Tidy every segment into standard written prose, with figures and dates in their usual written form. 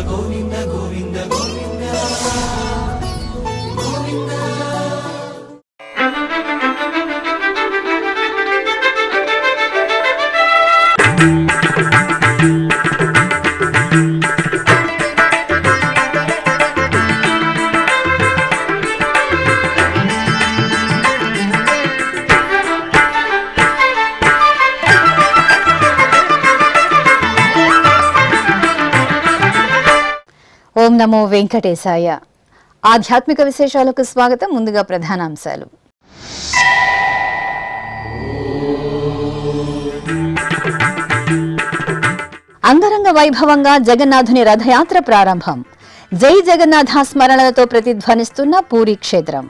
గోవింద గోవింద గోవింద గోవింద. ఓం నమో వెంకటేశాయ. ఆధ్యాత్మిక విశేషాలకు స్వాగతం. ముందుగా ప్రధానాంశాలు. అంగరంగ వైభవంగా జగన్నాథుని రథయాత్ర ప్రారంభం. జై జగన్నాథ స్మరణలతో ప్రతిధ్వనిస్తున్న పూరీ క్షేత్రం.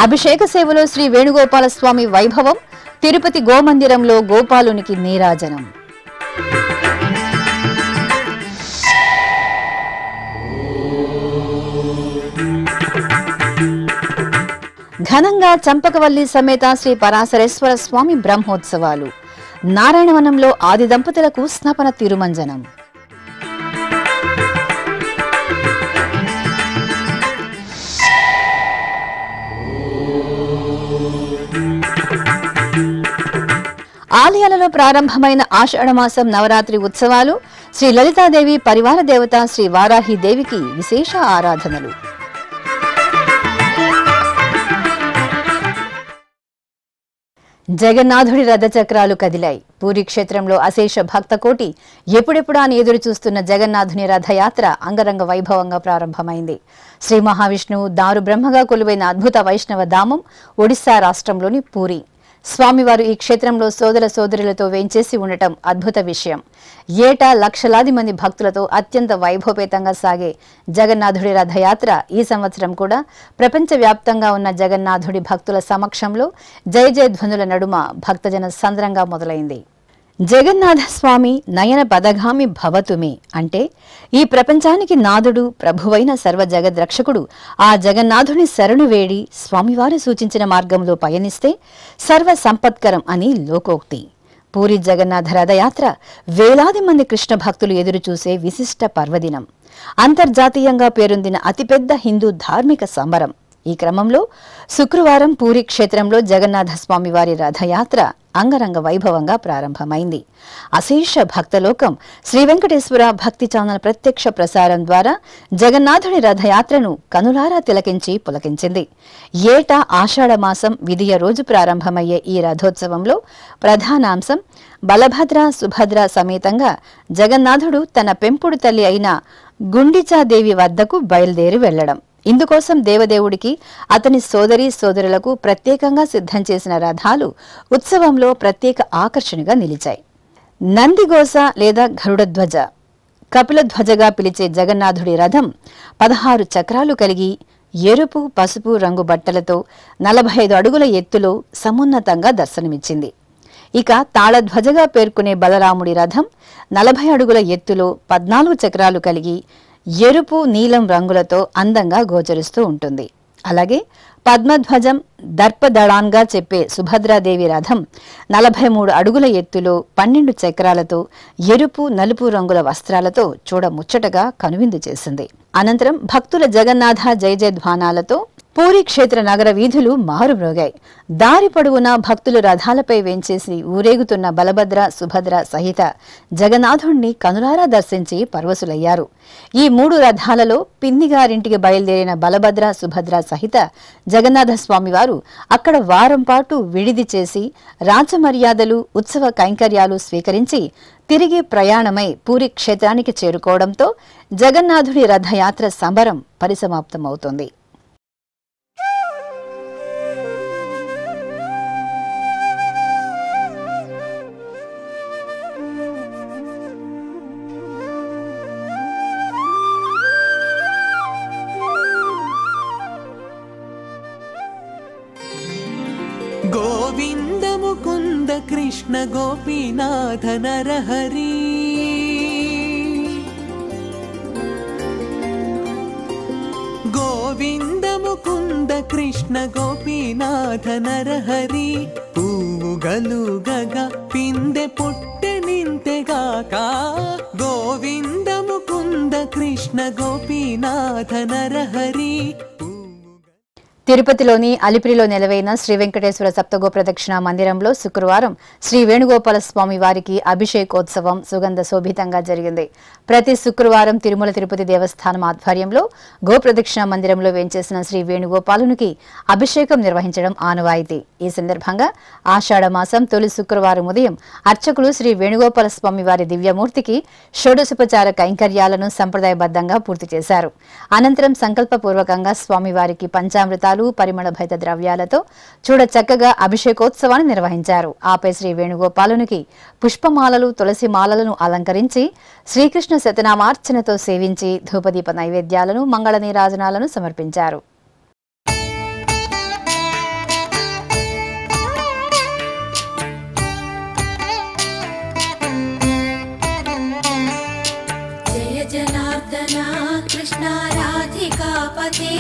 అభిషేక సేవలో శ్రీ వేణుగోపాల స్వామి వైభవం. తిరుపతి గోమందిరంలో గోపాలునికి నీరాజనం. ఘనంగా చంపకవల్లి సమేత శ్రీ పరాశరేశ్వర స్వామి బ్రహ్మోత్సవాలు. నారాయణవనంలో ఆది దంపతులకు స్నపన తిరుమంజనం. ఆలయాలలో ప్రారంభమైన ఆషాఢమాసం నవరాత్రి ఉత్సవాలు. శ్రీ లలితాదేవి పరివార దేవత శ్రీ వారాహిదేవికి విశేష ఆరాధనలు. జగన్నాథుడి రథచక్రాలు కదిలాయి. పూరీ క్షేత్రంలో అశేష భక్తకోటి ఎప్పుడెప్పుడా అని ఎదురు చూస్తున్న జగన్నాథుని రథయాత్ర అంగరంగ వైభవంగా ప్రారంభమైంది. శ్రీ మహావిష్ణువు దారు బ్రహ్మగా కొలువైన అద్భుత వైష్ణవ ధామం ఒడిశా రాష్ట్రంలోని పూరీ. స్వామివారు ఈ క్షేత్రంలో సోదర సోదరులతో వేంచేసి ఉండటం అద్భుత విషయం. ఏటా లక్షలాది మంది భక్తులతో అత్యంత వైభవపేతంగా సాగే జగన్నాథుడి రథయాత్ర ఈ సంవత్సరం కూడా ప్రపంచవ్యాప్తంగా ఉన్న జగన్నాథుడి భక్తుల సమక్షంలో జయ జయధ్వనుల నడుమ భక్తజన సంద్రంగా మొదలైంది. జగన్నాథ స్వామి నయన పదగామి భవతుమే అంటే ఈ ప్రపంచానికి నాథుడు ప్రభువైన సర్వ జగద్రక్షకుడు ఆ జగన్నాథుని శరణు వేడి స్వామివారు సూచించిన మార్గంలో పయనిస్తే సర్వ సంపత్కరం అని లోకోక్తి. పూరీ జగన్నాథ రథయాత్ర వేలాది మంది కృష్ణ భక్తులు ఎదురుచూసే విశిష్ట పర్వదినం. అంతర్జాతీయంగా పేరొందిన అతిపెద్ద హిందూ ధార్మిక సంబరం. ఈ క్రమంలో శుక్రవారం పూరీ క్షేత్రంలో జగన్నాథ స్వామి వారి రథయాత్ర అంగరంగ వైభవంగా ప్రారంభమైంది. అశేష భక్తలోకం శ్రీ వెంకటేశ్వర భక్తి ఛానల్ ప్రత్యక్ష ప్రసారం ద్వారా జగన్నాథుని రథయాత్రను కనులారా తిలకించి పులకించింది. ఏటా ఆషాఢమాసం విదియ రోజు ప్రారంభమయ్యే ఈ రథోత్సవంలో ప్రధానాంశం బలభద్ర సుభద్ర సమేతంగా జగన్నాథుడు తన పెంపుడు తల్లి అయిన గుండిచాదేవి వద్దకు బయలుదేరి వెళ్లడం. ఇందుకోసం దేవదేవుడికి అతని సోదరీ సోదరులకు ప్రత్యేకంగా సిద్ధం చేసిన రథాలు ఉత్సవంలో ప్రత్యేక ఆకర్షణగా నిలిచాయి. నందిగోస లేదా గరుడధ్వజ, కపిలధ్వజగా పిలిచే జగన్నాథుడి రథం 16 చక్రాలు కలిగి ఎరుపు పసుపు రంగు బట్టలతో 45 అడుగుల ఎత్తులో సమున్నతంగా దర్శనమిచ్చింది. ఇక తాళధ్వజగా పేర్కొనే బలరాముడి రథం 40 అడుగుల ఎత్తులో 14 చక్రాలు కలిగి ఎరుపు నీలం రంగులతో అందంగా గోచరిస్తూ ఉంటుంది. అలాగే పద్మధ్వజం దర్పదళాన్గా చెప్పే సుభద్రాదేవి రథం 43 అడుగుల ఎత్తులో 12 చక్రాలతో ఎరుపు నలుపు రంగుల వస్త్రాలతో చూడముచ్చటగా కనువిందు చేసింది. అనంతరం భక్తుల జగన్నాథ జయ జయధ్వానాలతో పూరీ క్షేత్ర నగర వీధులు మారుమ్రోగాయి. దారి పొడవునా భక్తులు రథాలపై వేంచేసి ఊరేగుతున్న బలభద్ర సుభద్ర సహిత జగన్నాథుణ్ణి కనులారా దర్శించి పరవశులయ్యారు. ఈ 3 రథాలలో పిన్నిగారింటికి బయలుదేరిన బలభద్ర సుభద్ర సహిత జగన్నాథ స్వామివారు అక్కడ వారం పాటు విడిది చేసి రాజమర్యాదలు ఉత్సవ కైంకర్యాలు స్వీకరించి తిరిగి ప్రయాణమై పూరీ క్షేత్రానికి చేరుకోవడంతో జగన్నాథుడి రథయాత్ర సంబరం పరిసమాప్తమవుతోంది. గోవింద ముకుంద కృష్ణ గోపీనాథ నరహరి గోవింద ముకుంద కృష్ణ గోపీనాథ నరహరి పూవుగలుగగా పిందె పుట్టె నింతెగాక గోవింద ముకుంద కృష్ణ గోపీనాథ నరహరి. తిరుపతిలోని అలిపిరిలో నెలవైన శ్రీ వెంకటేశ్వర సప్తగో ప్రదక్షిణ మందిరంలో శుక్రవారం శ్రీ వేణుగోపాల స్వామి వారికి అభిషేకోత్సవం సుగంధ శోభితంగా జరిగింది. ప్రతి శుక్రవారం తిరుమల తిరుపతి దేవస్థానం ఆధ్వర్యంలో గోప్రదక్షిణ మందిరంలో వేంచేసిన శ్రీ వేణుగోపాలునికి అభిషేకం నిర్వహించడం ఆనవాయితీ. ఈ సందర్భంగా ఆషాఢ మాసం తొలి శుక్రవారం ఉదయం అర్చకులు శ్రీ వేణుగోపాల స్వామి వారి దివ్యమూర్తికి షోడశోపచార కైంకర్యాలను సంప్రదాయబద్ధంగా పూర్తి చేశారు. అనంతరం సంకల్పపూర్వకంగా స్వామివారికి పంచామృతాలు పరిమళ భైత ద్రవ్యాలతో చూడ చక్కగా అభిషేకోత్సవాన్ని నిర్వహించారు. ఆపై శ్రీ వేణుగోపాలునికి పుష్పమాలలు తులసి మాలలను అలంకరించి శ్రీకృష్ణ శతనామార్చనతో సేవించి ధూపదీప నైవేద్యాలను మంగళ నీరాజనాలను సమర్పించారు. జయ జనార్దన కృష్ణ రాధికాపతే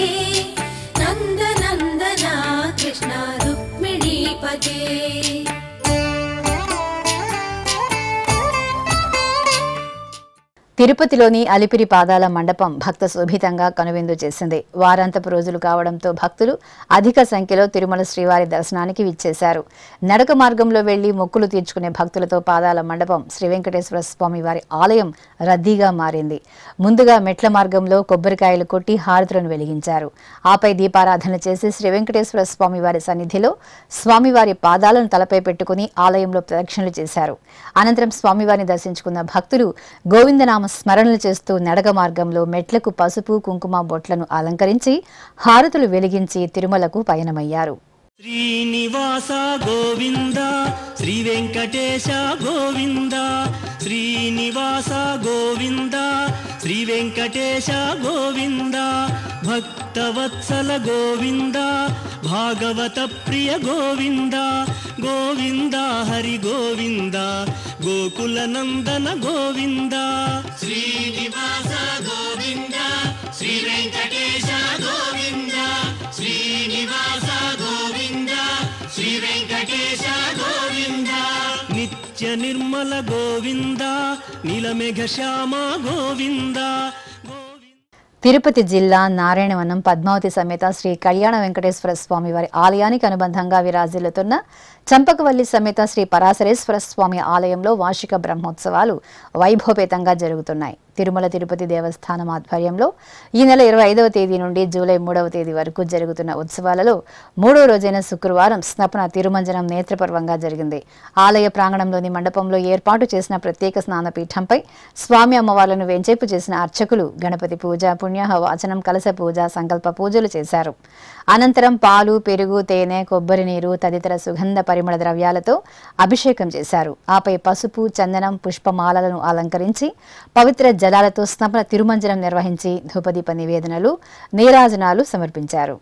నందనందన కృష్ణ రుక్మిణీపతే. తిరుపతిలోని అలిపిరి పాదాల మండపం భక్త శోభితంగా కనువిందు చేసింది. వారాంతపు రోజులు కావడంతో భక్తులు అధిక సంఖ్యలో తిరుమల శ్రీవారి దర్శనానికి విచ్చేశారు. నడక మార్గంలో వెళ్లి మొక్కులు తీర్చుకునే భక్తులతో పాదాల మండపం శ్రీ వెంకటేశ్వర స్వామి వారి ఆలయం రద్దీగా మారింది. ముందుగా మెట్ల మార్గంలో కొబ్బరికాయలు కొట్టి హారతులను వెలిగించారు. ఆపై దీపారాధన చేసి శ్రీ వెంకటేశ్వర స్వామి వారి సన్నిధిలో స్వామివారి పాదాలను తలపై పెట్టుకుని ఆలయంలో ప్రదక్షిణలు చేశారు. అనంతరం స్వామివారిని దర్శించుకున్న భక్తులు గోవిందనామ స్మరణలు చేస్తూ నడక మార్గంలో మెట్లకు పసుపు కుంకుమ బొట్లను అలంకరించి హారతులు వెలిగించి తిరుమలకు పయనమయ్యారు. శ్రీనివాస గోవింద శ్రీ వెంకటేశ గోవింద శ్రీనివాస గోవింద శ్రీ వెంకటేశ గోవింద భక్తవత్సల గోవింద భాగవత ప్రియ గోవింద గోవింద హరి గోవింద గోకుల నందన గోవింద. శ్రీనివాస గోవింద శ్రీ వెంకటేశ గోవింద శ్రీనివాస గోవింద శ్రీ వెంకటేశ గోవింద నిత్య నిర్మల గోవింద నీలమేఘ శ్యామ గోవింద. తిరుపతి జిల్లా నారాయణవనం పద్మావతి సమేత శ్రీ కళ్యాణ వెంకటేశ్వర స్వామి వారి ఆలయానికి అనుబంధంగా విరాజిల్లుతున్న చంపకవల్లి సమేత శ్రీ పరాశరేశ్వర స్వామి ఆలయంలో వార్షిక బ్రహ్మోత్సవాలు వైభవపేతంగా జరుగుతున్నాయి. తిరుమల తిరుపతి దేవస్థానం ఆధ్వర్యంలో ఈ నెల 25వ తేదీ నుండి జూలై 3వ తేదీ వరకు జరుగుతున్న ఉత్సవాలలో 3వ రోజైన శుక్రవారం స్నపన తిరుమంజనం నేత్రపర్వంగా జరిగింది. ఆలయ ప్రాంగణంలోని మండపంలో ఏర్పాటు చేసిన ప్రత్యేక స్నానపీఠంపై స్వామి అమ్మవార్లను వెంచేపు చేసిన అర్చకులు గణపతి పూజ, పుణ్యాహ వాచనం, కలశ పూజ, సంకల్ప పూజలు చేశారు. అనంతరం పాలు, పెరుగు, తేనె, కొబ్బరి నీరు తదితర సుగంధ పరిమళ ద్రవ్యాలతో అభిషేకం చేశారు. ఆపై పసుపు, చందనం, పుష్పమాలలను అలంకరించి పవిత్ర జలాలతో స్నపన తిరుమంజనం నిర్వహించి ధూపదీప నివేదనలు, నీరాజనాలు సమర్పించారు.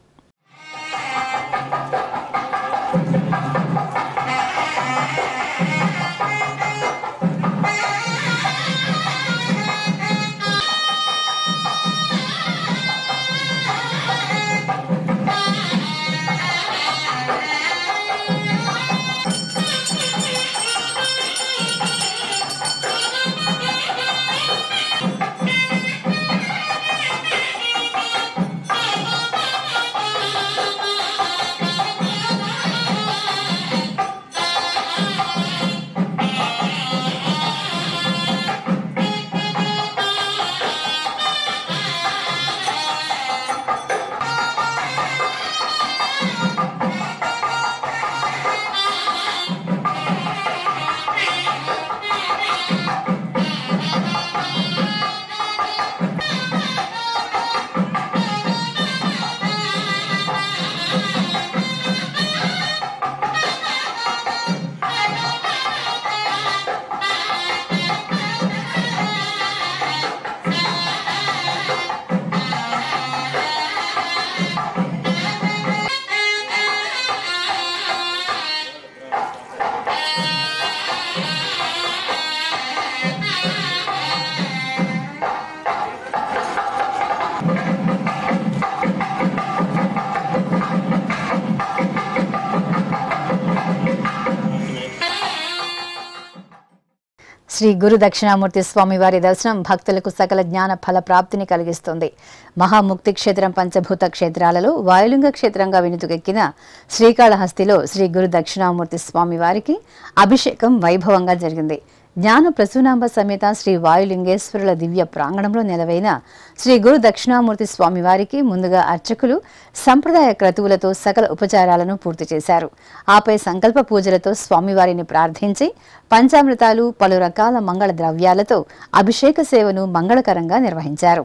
శ్రీ గురు దక్షిణామూర్తి స్వామివారి దర్శనం భక్తులకు సకల జ్ఞాన ఫల ప్రాప్తిని కలిగిస్తుంది. మహాముక్తి క్షేత్రం పంచభూత క్షేత్రాలలో వాయులింగ క్షేత్రంగా వినుతుకెక్కిన శ్రీకాళహస్తిలో శ్రీ గురు దక్షిణామూర్తి స్వామివారికి అభిషేకం వైభవంగా జరిగింది. జ్ఞాన ప్రసూనాంబ సమేత శ్రీ వాయులింగేశ్వరుల దివ్య ప్రాంగణంలో నెలవైన శ్రీ గురు దక్షిణామూర్తి స్వామివారికి ముందుగా అర్చకులు సంప్రదాయ క్రతువులతో సకల ఉపచారాలను పూర్తి చేశారు. ఆపై సంకల్ప పూజలతో స్వామివారిని ప్రార్థించి పంచామృతాలు పలు రకాల మంగళ ద్రవ్యాలతో అభిషేక సేవను మంగళకరంగా నిర్వహించారు.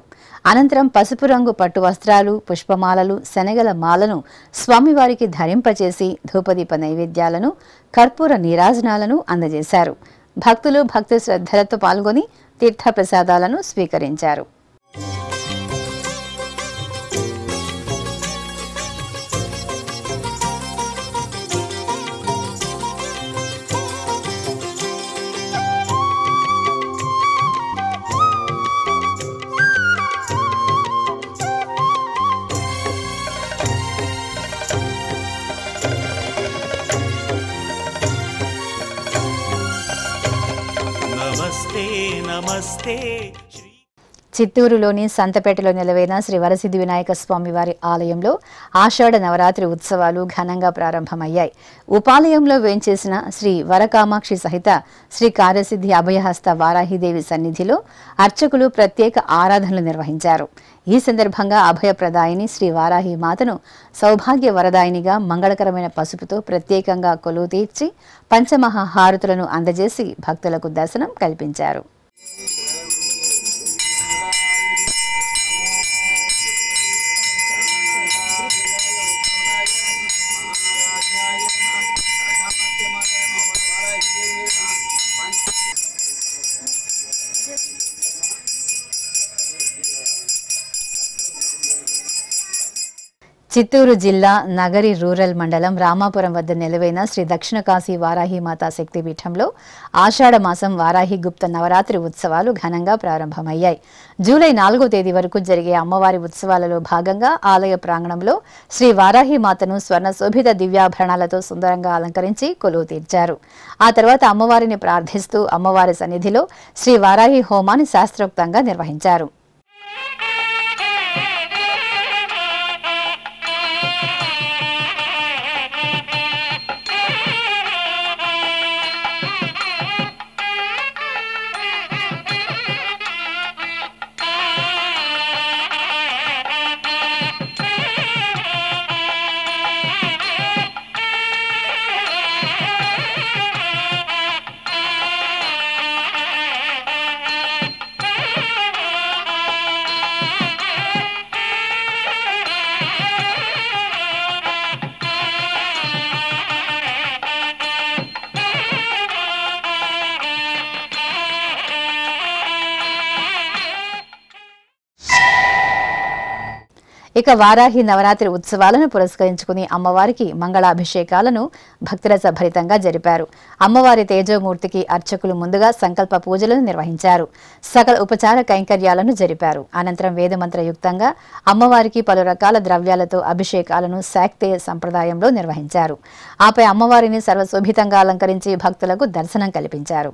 అనంతరం పసుపు రంగు పట్టు వస్త్రాలు, పుష్పమాలలు, శనగల మాలను స్వామివారికి ధరింపచేసి ధూపదీప నైవేద్యాలను, కర్పూర నీరాజనాలను అందజేశారు. భక్తులు భక్తి శ్రద్ధలతో పాల్గొని తీర్థప్రసాదాలను స్వీకరించారు. చిత్తూరులోని సంతపేటలో నెలవైన శ్రీ వరసిద్ధి వినాయక స్వామివారి ఆలయంలో ఆషాఢ నవరాత్రి ఉత్సవాలు ఘనంగా ప్రారంభమయ్యాయి. ఉపాలయంలో వేంచేసిన శ్రీ వరకామాక్షి సహిత శ్రీ కార్యసిద్ధి అభయహస్త వారాహిదేవి సన్నిధిలో అర్చకులు ప్రత్యేక ఆరాధనలు నిర్వహించారు. ఈ సందర్భంగా అభయప్రదాయిని శ్రీ వారాహి మాతను సౌభాగ్య వరదాయినిగా మంగళకరమైన పసుపుతో ప్రత్యేకంగా కొలువు తీర్చి పంచమహాహారతులను అందజేసి భక్తులకు దర్శనం కల్పించారు. చిత్తూరు జిల్లా నగరి రూరల్ మండలం రామాపురం వద్ద నెలవైన శ్రీ దక్షిణ కాశీ వారాహి మాతా శక్తిపీఠంలో ఆషాఢ మాసం వారాహి గుప్త నవరాత్రి ఉత్సవాలు ఘనంగా ప్రారంభమయ్యాయి. జూలై 4వ తేదీ వరకు జరిగే అమ్మవారి ఉత్సవాలలో భాగంగా ఆలయ ప్రాంగణంలో శ్రీ వారాహి మాతను స్వర్ణ శోభిత దివ్యాభరణాలతో సుందరంగా అలంకరించి కొలువు తీర్చారు. ఆ తర్వాత అమ్మవారిని ప్రార్థిస్తూ అమ్మవారి సన్నిధిలో శ్రీ వారాహి హోమాన్ని శాస్త్రోక్తంగా నిర్వహించారు. ఇక వారాహి నవరాత్రి ఉత్సవాలను పురస్కరించుకుని అమ్మవారికి మంగళాభిషేకాలను భక్తురస భరితంగా జరిపారు. అమ్మవారి తేజోమూర్తికి అర్చకులు ముందుగా సంకల్ప పూజలను నిర్వహించారు. సకల ఉపచార కైంకర్యాలను జరిపారు. అనంతరం వేదమంత్రయుక్తంగా అమ్మవారికి పలు రకాల ద్రవ్యాలతో అభిషేకాలను శాక్తేయ సంప్రదాయంలో నిర్వహించారు. ఆపై అమ్మవారిని సర్వశోభితంగా అలంకరించి భక్తులకు దర్శనం కల్పించారు.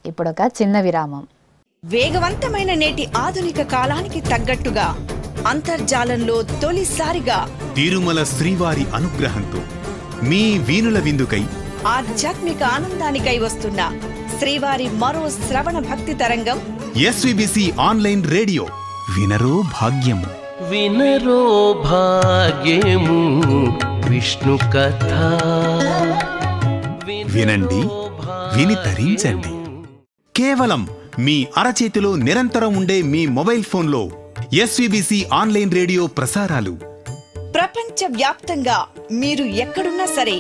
ఇప్పుడొక చిన్న విరామం. వేగవంతమైన నేటి ఆధునిక కాలానికి తగ్గట్టుగా అంతర్జాలంలో తొలిసారిగా తిరుమల శ్రీవారి అనుగ్రహంతో మీ వీణుల విందుకై ఆధ్యాత్మిక ఆనందానికై వస్తున్న శ్రీవారి మరో శ్రవణ భక్తి తరంగం ఎస్విబిసి ఆన్లైన్ రేడియో. వినరో భాగ్యము, వినరో భాగ్యము విష్ణు కథ. వినండి విని తరించండి. కేవలం మీ అరచేతిలో నిరంతరం ఉండే మీ మొబైల్ ఫోన్లో ఎస్వీబీసీ ఆన్లైన్ రేడియో ప్రసారాలు ప్రపంచ వ్యాప్తంగా మీరు ఎక్కడున్నా సరే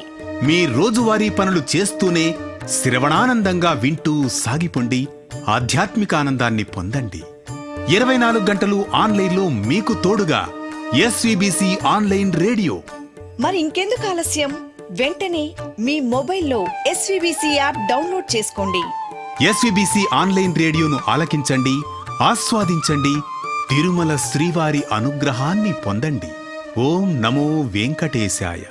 మీ రోజువారీ పనులు చేస్తూనే శ్రవణానందంగా వింటూ సాగిపోండి, ఆధ్యాత్మిక ఆనందాన్ని పొందండి. 24 గంటలు ఆన్లైన్లో మీకు తోడుగా ఎస్వీబీసీ ఆన్లైన్ రేడియో. మరి ఇంకెందుకు ఆలస్యం? వెంటనే మీ మొబైల్లో ఎస్వీబీసీ యాప్ డౌన్లోడ్ చేసుకోండి. ఎస్వీబీసీ ఆన్లైన్ రేడియోను ఆలకించండి, ఆస్వాదించండి, తిరుమల శ్రీవారి అనుగ్రహాన్ని పొందండి. ఓం నమో వెంకటేశాయ.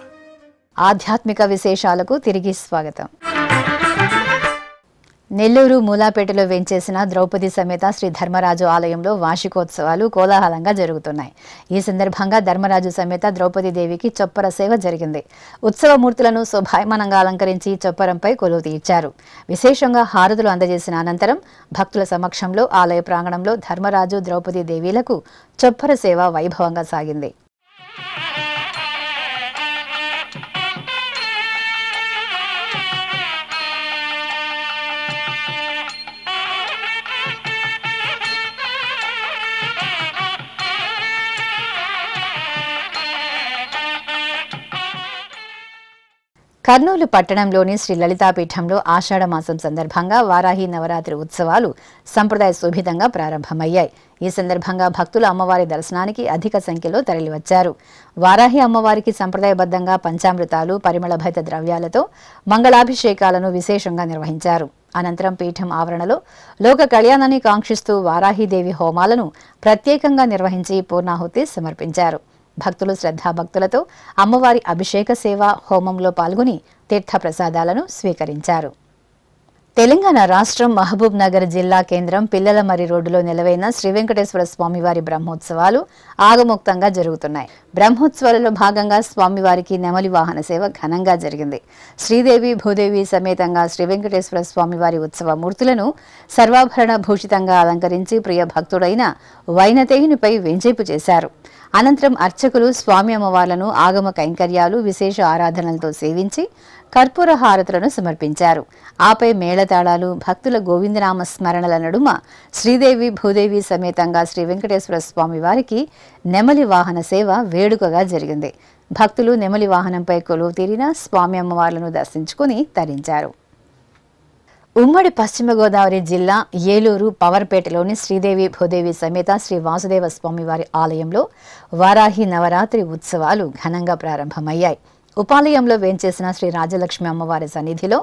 ఆధ్యాత్మిక విశేషాలకు తిరిగి స్వాగతం. నెల్లూరు మూలాపేటలో వేంచేసిన ద్రౌపది సమేత శ్రీ ధర్మరాజు ఆలయంలో వార్షికోత్సవాలు కోలాహలంగా జరుగుతున్నాయి. ఈ సందర్భంగా ధర్మరాజు సమేత ద్రౌపది దేవికి చొప్పర సేవ జరిగింది. ఉత్సవమూర్తులను శోభాయమానంగా అలంకరించి చొప్పరంపై కొలువు తీర్చారు. విశేషంగా హారతులు అందజేసిన అనంతరం భక్తుల సమక్షంలో ఆలయ ప్రాంగణంలో ధర్మరాజు ద్రౌపది దేవీలకు చొప్పర సేవ వైభవంగా సాగింది. కర్నూలు పట్టణంలోని శ్రీ లలితాపీఠంలో ఆషాఢమాసం సందర్భంగా వారాహి నవరాత్రి ఉత్సవాలు సంప్రదాయ శోభితంగా ప్రారంభమయ్యాయి. ఈ సందర్భంగా భక్తులు అమ్మవారి దర్శనానికి అధిక సంఖ్యలో తరలివచ్చారు. వారాహి అమ్మవారికి సంప్రదాయబద్ధంగా పంచామృతాలు, పరిమళభరిత ద్రవ్యాలతో మంగళాభిషేకాలను విశేషంగా నిర్వహించారు. అనంతరం పీఠం ఆవరణలో లోక కళ్యాణాన్ని కాంక్షిస్తూ వారాహిదేవి హోమాలను ప్రత్యేకంగా నిర్వహించి పూర్ణాహుతి సమర్పించారు. భక్తులు శ్రద్ధాభక్తులతో అమ్మవారి అభిషేక సేవ హోమంలో పాల్గొని తీర్థప్రసాదాలను స్వీకరించారు. తెలంగాణ రాష్ట్రం మహబూబ్ నగర్ జిల్లా కేంద్రం పిల్లలమర్రి రోడ్డులో నెలవైన శ్రీ వెంకటేశ్వర స్వామివారి బ్రహ్మోత్సవాలు ఆగమోక్తంగా జరుగుతున్నాయి. బ్రహ్మోత్సవాలలో భాగంగా స్వామివారికి నెమలి వాహన సేవ ఘనంగా జరిగింది. శ్రీదేవి భూదేవి సమేతంగా శ్రీ వెంకటేశ్వర స్వామివారి ఉత్సవ మూర్తులను సర్వాభరణ భూషితంగా అలంకరించి ప్రియ భక్తుడైన వైనతేయునిపై వెంచేపు చేశారు. అనంతరం అర్చకులు స్వామి అమ్మవార్లను ఆగమ కైంకర్యాలు, విశేష ఆరాధనలతో సేవించి కర్పూర హారతులను సమర్పించారు. ఆపై మేళతాళాలు, భక్తుల గోవిందనామ స్మరణల నడుమ శ్రీదేవి భూదేవి సమేతంగా శ్రీ వెంకటేశ్వర స్వామి వారికి నెమలి వాహన సేవ వేడుకగా జరిగింది. భక్తులు నెమలి వాహనంపై కొలువు తీరిన స్వామి అమ్మవార్లను దర్శించుకుని తరించారు. ఉమ్మడి పశ్చిమ గోదావరి జిల్లా ఏలూరు పవర్పేటలోని శ్రీదేవి భూదేవి సమేత శ్రీ వాసుదేవ స్వామివారి ఆలయంలో వారాహి నవరాత్రి ఉత్సవాలు ఘనంగా ప్రారంభమయ్యాయి. ఉపాలయంలో వేంచేసిన శ్రీ రాజలక్ష్మి అమ్మవారి సన్నిధిలో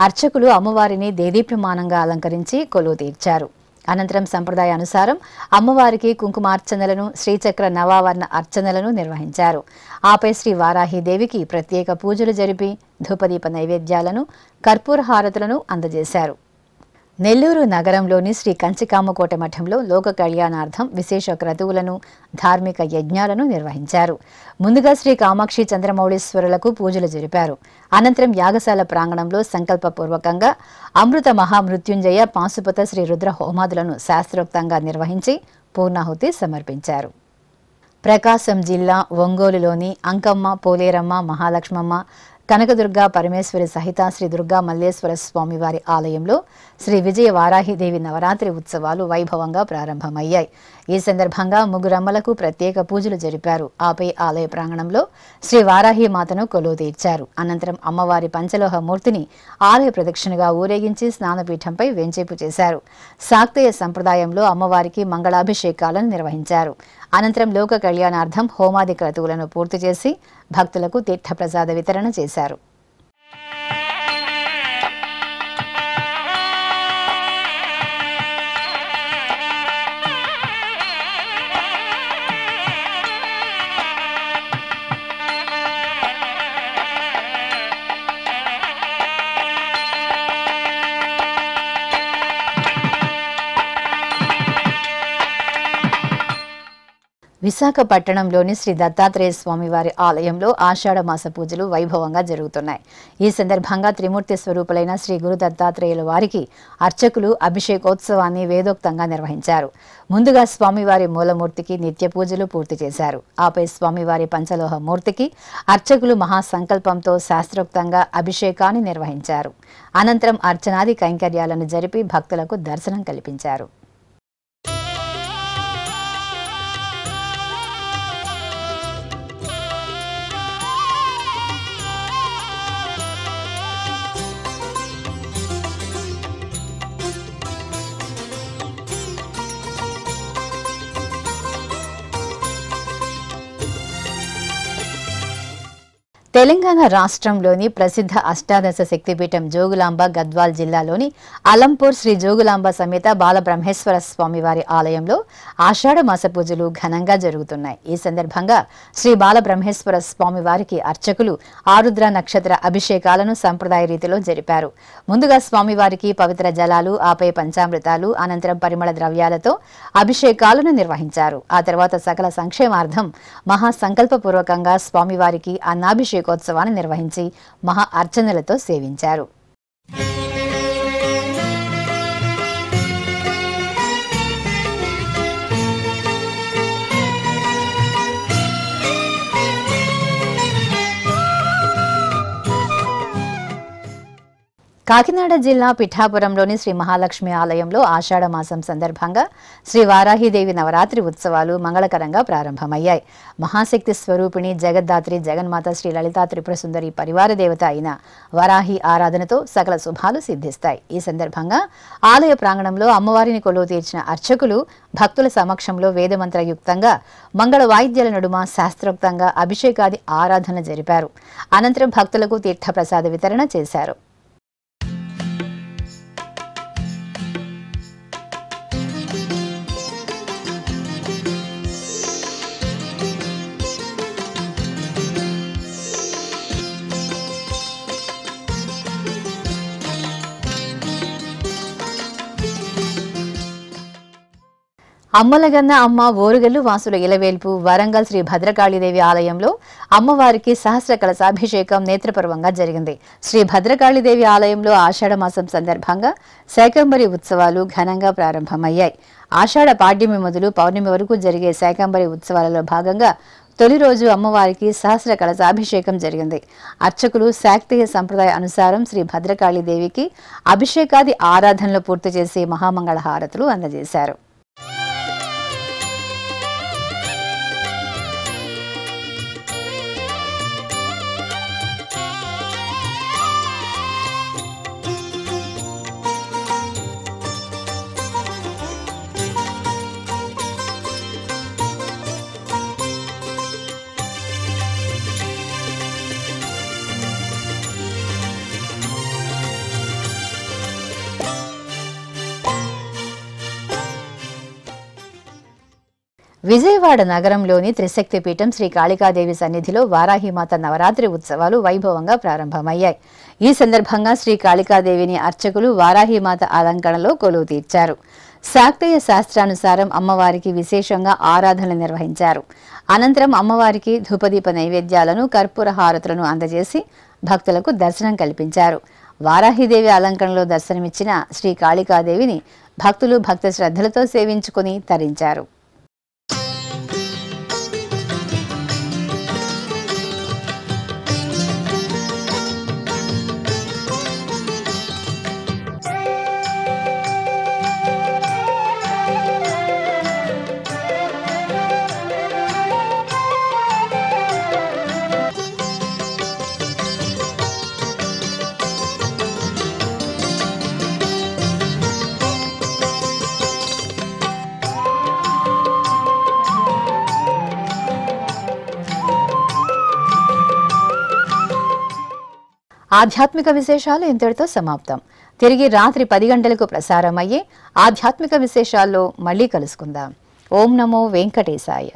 అర్చకులు అమ్మవారిని దేదీప్యమానంగా అలంకరించి కొలువు తీర్చారు. అనంతరం సంప్రదాయానుసారం అమ్మవారికి కుంకుమార్చనలను, శ్రీచక్ర నవావర్ణ అర్చనలను నిర్వహించారు. ఆపై శ్రీ వారాహిదేవికి ప్రత్యేక పూజలు జరిపి ధూపదీప నైవేద్యాలను, కర్పూర హారతులను అందజేశారు. నెల్లూరు నగరంలోని శ్రీ కంచికామకోట మఠంలో లోక కళ్యాణార్థం విశేష క్రతువులను, ధార్మిక యజ్ఞాలను నిర్వహించారు. ముందుగా శ్రీ కామాక్షి చంద్రమౌళీశ్వరులకు పూజలు జరిపారు. అనంతరం యాగశాల ప్రాంగణంలో సంకల్పపూర్వకంగా అమృత మహామృత్యుంజయ పాశుపత శ్రీ రుద్ర హోమాదులను శాస్త్రోక్తంగా నిర్వహించి పూర్ణాహుతి సమర్పించారు. ప్రకాశం జిల్లా ఒంగోలులోని అంకమ్మ, పోలేరమ్మ, మహాలక్ష్మమ్మ, కనకదుర్గ పరమేశ్వరి సహిత శ్రీ దుర్గా మల్లేశ్వర స్వామివారి ఆలయంలో శ్రీ విజయ వారాహిదేవి నవరాత్రి ఉత్సవాలు వైభవంగా ప్రారంభమయ్యాయి. ఈ సందర్భంగా ముగ్గురమ్మలకు ప్రత్యేక పూజలు జరిపారు. ఆపై ఆలయ ప్రాంగణంలో శ్రీ వారాహి మాతను కొలువు తీర్చారు. అనంతరం అమ్మవారి పంచలోహ మూర్తిని ఆలయ ప్రదక్షిణగా ఊరేగించి స్నానపీఠంపై వెంచేపు చేశారు. శాక్తేయ సంప్రదాయంలో అమ్మవారికి మంగళాభిషేకాలను నిర్వహించారు. అనంతరం లోక కళ్యాణార్థం హోమాది క్రతువులను పూర్తి చేసి భక్తులకు తీర్థప్రసాద వితరణ చేశారు. విశాఖపట్టణంలోని శ్రీ దత్తాత్రేయ స్వామివారి ఆలయంలో ఆషాఢ మాస పూజలు వైభవంగా జరుగుతున్నాయి. ఈ సందర్భంగా త్రిమూర్తి స్వరూపులైన శ్రీ గురు దత్తాత్రేయుల వారికి అర్చకులు అభిషేకోత్సవాన్ని వేదోక్తంగా నిర్వహించారు. ముందుగా స్వామివారి మూలమూర్తికి నిత్య పూజలు పూర్తి చేశారు. ఆపై స్వామివారి పంచలోహ మూర్తికి అర్చకులు మహాసంకల్పంతో శాస్త్రోక్తంగా అభిషేకాన్ని నిర్వహించారు. అనంతరం అర్చనాది కైంకర్యాలను జరిపి భక్తులకు దర్శనం కల్పించారు. తెలంగాణ రాష్ట్రంలోని ప్రసిద్ధ అష్టాదశ శక్తిపీఠం జోగులాంబ గద్వాల్ జిల్లాలోని అలంపూర్ శ్రీ జోగులాంబ సమేత బాలబ్రహ్మేశ్వర స్వామివారి ఆలయంలో ఆషాఢ మాస పూజలు ఘనంగా జరుగుతున్నాయి. ఈ సందర్భంగా శ్రీ బాలబ్రహ్మేశ్వర స్వామివారికి అర్చకులు ఆరుద్ర నక్షత్ర అభిషేకాలను సంప్రదాయ రీతిలో జరిపారు. ముందుగా స్వామివారికి పవిత్ర జలాలు, ఆపై పంచామృతాలు, అనంతరం పరిమళ ద్రవ్యాలతో అభిషేకాలను నిర్వహించారు. ఆ తర్వాత సకల సంక్షేమార్థం మహాసంకల్పపూర్వకంగా స్వామివారికి అన్నాభిషేకోత్సవాన్ని నిర్వహించి మహా అర్చనలతో సేవించారు. కాకినాడ జిల్లా పిఠాపురంలోని శ్రీ మహాలక్ష్మి ఆలయంలో ఆషాఢ మాసం సందర్భంగా శ్రీ వారాహిదేవి నవరాత్రి ఉత్సవాలు మంగళకరంగా ప్రారంభమయ్యాయి. మహాశక్తి స్వరూపిణి జగద్ధాత్రి జగన్మాత శ్రీ లలితా త్రిపుర సుందరి పరివార దేవత అయిన వరాహి ఆరాధనతో సకల శుభాలు సిద్ధిస్తాయి. ఈ సందర్భంగా ఆలయ ప్రాంగణంలో అమ్మవారిని కొలువు తీర్చిన అర్చకులు భక్తుల సమక్షంలో వేదమంత్రయుక్తంగా మంగళ వాయిద్యాల నడుమ శాస్త్రోక్తంగా అభిషేకాది ఆరాధన జరిపారు. అనంతరం భక్తులకు తీర్థప్రసాద వితరణ చేశారు. అమ్మలగన్న అమ్మ ఓరుగల్లు వాసుల ఇలవేల్పు వరంగల్ శ్రీ భద్రకాళీదేవి ఆలయంలో అమ్మవారికి సహస్ర కలశాభిషేకం నేత్రపర్వంగా జరిగింది. శ్రీ భద్రకాళీదేవి ఆలయంలో ఆషాఢ మాసం సందర్భంగా శాకంబరి ఉత్సవాలు ఘనంగా ప్రారంభమయ్యాయి. ఆషాఢ పాడ్యమి మొదలు పౌర్ణమి వరకు జరిగే శాకంబరి ఉత్సవాలలో భాగంగా తొలి రోజు అమ్మవారికి సహస్ర కలశాభిషేకం జరిగింది. అర్చకులు శాక్తేయ సంప్రదాయ అనుసారం శ్రీ భద్రకాళీదేవికి అభిషేకాది ఆరాధనలు పూర్తి చేసి మహామంగళ హారతులు అందజేశారు. విజయవాడ నగరంలోని త్రిశక్తిపీఠం శ్రీ కాళికాదేవి సన్నిధిలో వారాహిమాత నవరాత్రి ఉత్సవాలు వైభవంగా ప్రారంభమయ్యాయి. ఈ సందర్భంగా శ్రీ కాళికాదేవిని అర్చకులు వారాహిమాత అలంకరణలో కొలువు తీర్చారు. శాక్తేయ శాస్త్రానుసారం అమ్మవారికి విశేషంగా ఆరాధనలు నిర్వహించారు. అనంతరం అమ్మవారికి ధూపదీప నైవేద్యాలను, కర్పూర హారతులను అందజేసి భక్తులకు దర్శనం కల్పించారు. వారాహిదేవి అలంకరణలో దర్శనమిచ్చిన శ్రీ కాళికాదేవిని భక్తులు భక్త శ్రద్ధలతో సేవించుకుని తరించారు. ఆధ్యాత్మిక విశేషాలు ఇంతటితో సమాప్తం. తిరిగి రాత్రి 10 గంటలకు ప్రసారమయ్యే ఆధ్యాత్మిక విశేషాల్లో మళ్ళీ కలుసుకుందాం. ఓం నమో వెంకటేశాయ.